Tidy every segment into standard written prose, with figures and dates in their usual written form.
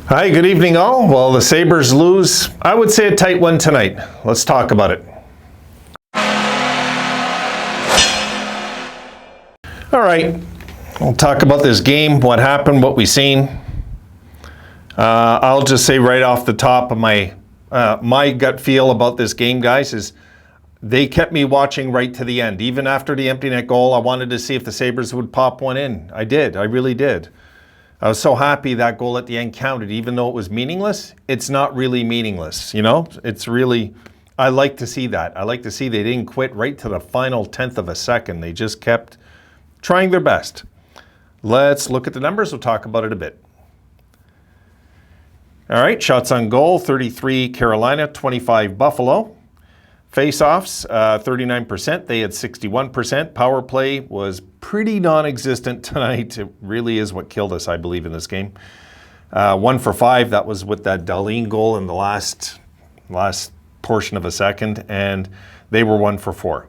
Hi, good evening all. Well, the Sabres lose. I would say a tight one tonight. Let's talk about it. All right, we'll talk about this game, what happened, what we seen. I'll just say right off the top of my gut feel about this game, guys, is they kept me watching right to the end. Even after the empty net goal, I wanted to see if the Sabres would pop one in. I did. I really did. I was so happy that goal at the end counted, even though it was meaningless. It's not really meaningless, you know? It's really, I like to see that. I like to see they didn't quit right to the final 10th of a second. They just kept trying their best. Let's look at the numbers. We'll talk about it a bit. All right, shots on goal, 33 Carolina, 25 Buffalo. Face-offs, 39%. They had 61%. Power play was pretty non-existent tonight. It really is what killed us, I believe, in this game. 1 for 5. That was with that Darlene goal in the last portion of a second, and they were 1 for 4.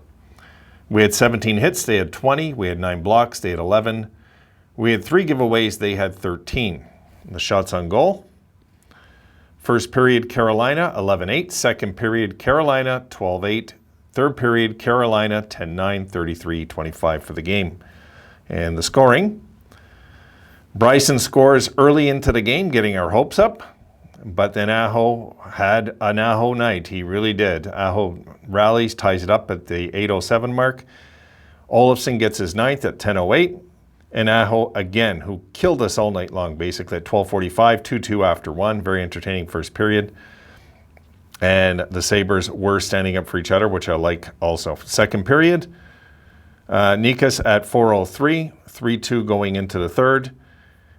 We had 17 hits. They had 20. We had 9 blocks. They had 11. We had 3 giveaways. They had 13. The shots on goal. First period, Carolina, 11-8. Second period, Carolina, 12-8. Third period, Carolina, 10-9, 33-25 for the game. And the scoring. Bryson scores early into the game, getting our hopes up. But then Aho had an Aho night. He really did. Aho rallies, ties it up at the 8:07 mark. Olofsson gets his 9th at 10:08. And Aho, again, who killed us all night long, basically at 12:45, 2-2 after 1. Very entertaining first period. And the Sabres were standing up for each other, which I like also. Second period, Nikas at 4:03, 3-2 going into the third.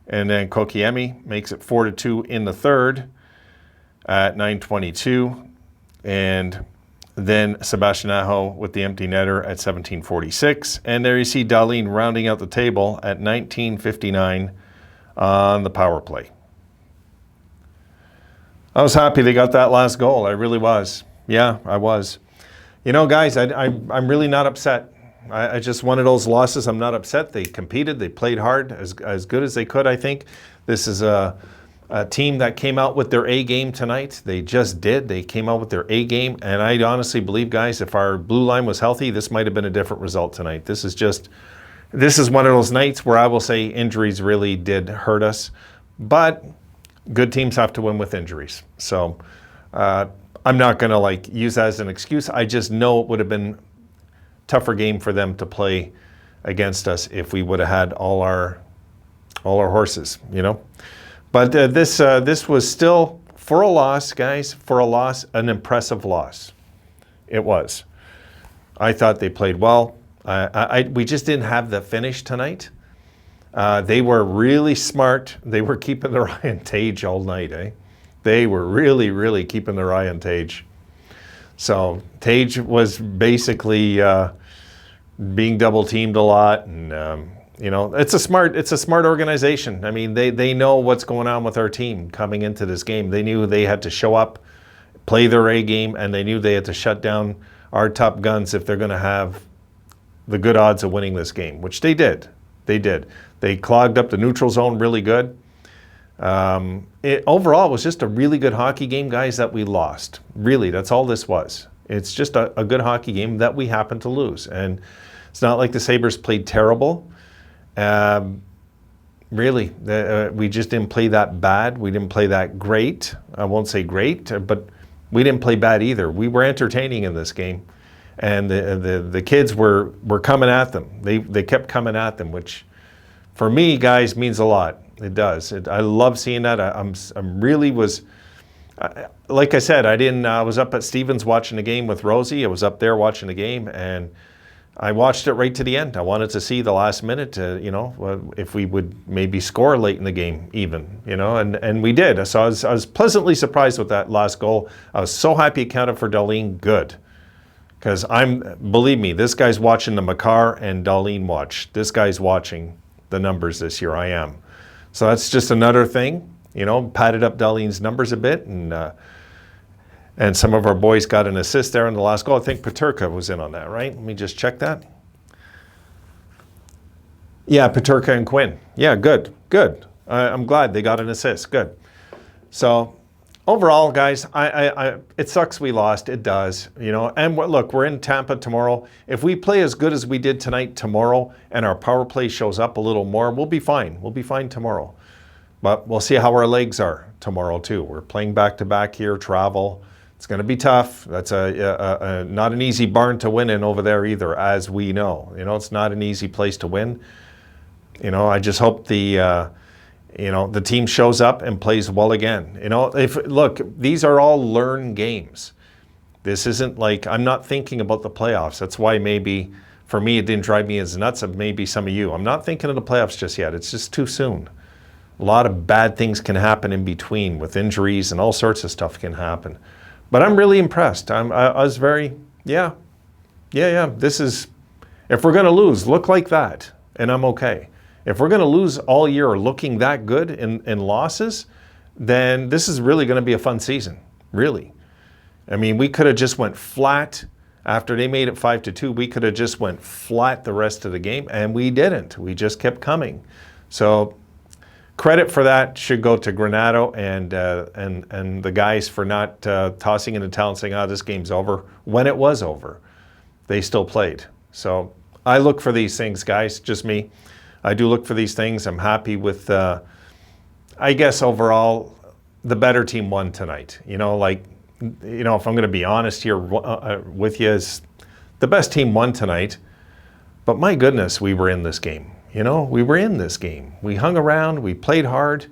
And then Kokiemi makes it 4-2 in the third at 9:22. And then Sebastian Aho with the empty netter at 17:46. And there you see Darlene rounding out the table at 19:59 on the power play. I was happy they got that last goal. I really was. Yeah, I was. You know, guys, I'm really not upset. I just one of those losses. I'm not upset. They competed. They played hard, as good as they could, I think. This is a team that came out with their A game tonight. They just did. They came out with their A game. And I honestly believe, guys, if our blue line was healthy, this might have been a different result tonight. This is one of those nights where I will say injuries really did hurt us. But good teams have to win with injuries. So I'm not going to use that as an excuse. I just know it would have been a tougher game for them to play against us if we would have had all our horses, you know. But this was still, for a loss, guys, an impressive loss. It was. I thought they played well. We just didn't have the finish tonight. They were really smart. They were keeping their eye on Tage all night, eh? They were really, really keeping their eye on Tage. So Tage was basically being double teamed a lot, and you know, it's a smart organization. I mean, they know what's going on with our team coming into this game. They knew they had to show up, play their A game, and they knew they had to shut down our top guns if they're going to have the good odds of winning this game, which they did. They did. They clogged up the neutral zone really good. Overall, it was just a really good hockey game, guys, that we lost. Really, that's all this was. It's just a good hockey game that we happened to lose. And it's not like the Sabres played terrible. Really, we just didn't play that bad. We didn't play that great. I won't say great, but we didn't play bad either. We were entertaining in this game. And the kids were coming at them. They kept coming at them, which for me, guys, means a lot. It does. I love seeing that. I'm really was, like I said, I was up at Stevens watching the game with Rosie. I was up there watching the game, and I watched it right to the end. I wanted to see the last minute, you know, if we would maybe score late in the game even, you know, and we did. So I was pleasantly surprised with that last goal. I was so happy it counted for Darlene. Good. Because believe me, this guy's watching the Makar and Darlene watch. This guy's watching the numbers this year. I am. So that's just another thing, you know, padded up Darlene's numbers a bit, and some of our boys got an assist there in the last goal. I think Peterka was in on that, right? Let me just check that. Yeah, Peterka and Quinn. Yeah, good. I'm glad they got an assist. Good. So overall, guys, it sucks we lost. It does, you know. And look, we're in Tampa tomorrow. If we play as good as we did tonight tomorrow, and our power play shows up a little more, we'll be fine. We'll be fine tomorrow. But we'll see how our legs are tomorrow too. We're playing back-to-back here, travel. It's going to be tough. That's not an easy barn to win in over there either, as we know. You know, it's not an easy place to win. You know, I just hope the team shows up and plays well again. You know, look, these are all learn games. This isn't like, I'm not thinking about the playoffs. That's why maybe, for me, it didn't drive me as nuts of maybe some of you. I'm not thinking of the playoffs just yet. It's just too soon. A lot of bad things can happen in between with injuries and all sorts of stuff can happen. But I'm really impressed. I was very, this is, if we're going to lose, look like that, and I'm okay. If we're going to lose all year looking that good in losses, then this is really going to be a fun season, really. I mean, we could have just went flat after they made it 5-2. We could have just went flat the rest of the game, and we didn't. We just kept coming. So credit for that should go to Granato and the guys for not tossing in the towel and saying, "Oh, this game's over," when it was over. They still played. So I look for these things, guys. Just me. I do look for these things. I'm happy with, I guess overall, the better team won tonight. You know, like, you know, if I'm going to be honest here with you, is the best team won tonight. But my goodness, we were in this game. You know, we were in this game. We hung around. We played hard.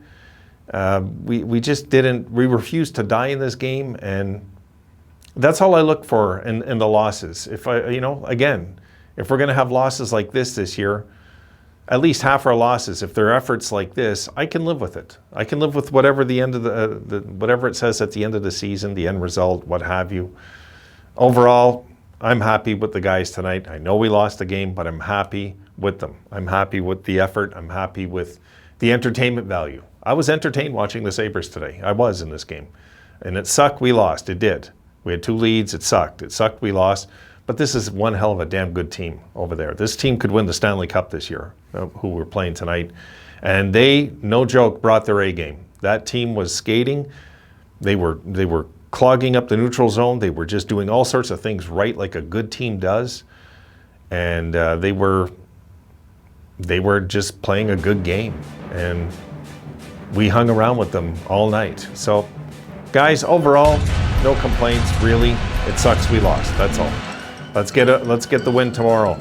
We just didn't. We refused to die in this game, and that's all I look for in the losses. If again, if we're going to have losses like this year. At least half our losses, if they're efforts like this, I can live with it. I can live with whatever the end of whatever it says at the end of the season, the end result, what have you. Overall, I'm happy with the guys tonight. I know we lost the game, but I'm happy with them. I'm happy with the effort. I'm happy with the entertainment value. I was entertained watching the Sabres today. I was in this game. And it sucked we lost. It did. We had 2 leads. It sucked. It sucked we lost. But this is one hell of a damn good team over there. This team could win the Stanley Cup this year, who we're playing tonight. And they, no joke, brought their A game. That team was skating. They were clogging up the neutral zone. They were just doing all sorts of things right like a good team does. And they were just playing a good game. And we hung around with them all night. So, guys, overall, no complaints, really. It sucks we lost, that's all. Let's get the win tomorrow.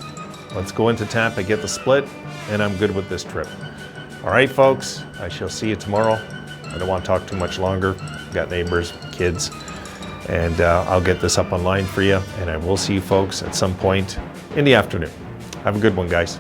Let's go into Tampa, get the split, and I'm good with this trip. All right, folks, I shall see you tomorrow. I don't want to talk too much longer. Got neighbors, kids, and I'll get this up online for you, and I will see you folks at some point in the afternoon. Have a good one, guys.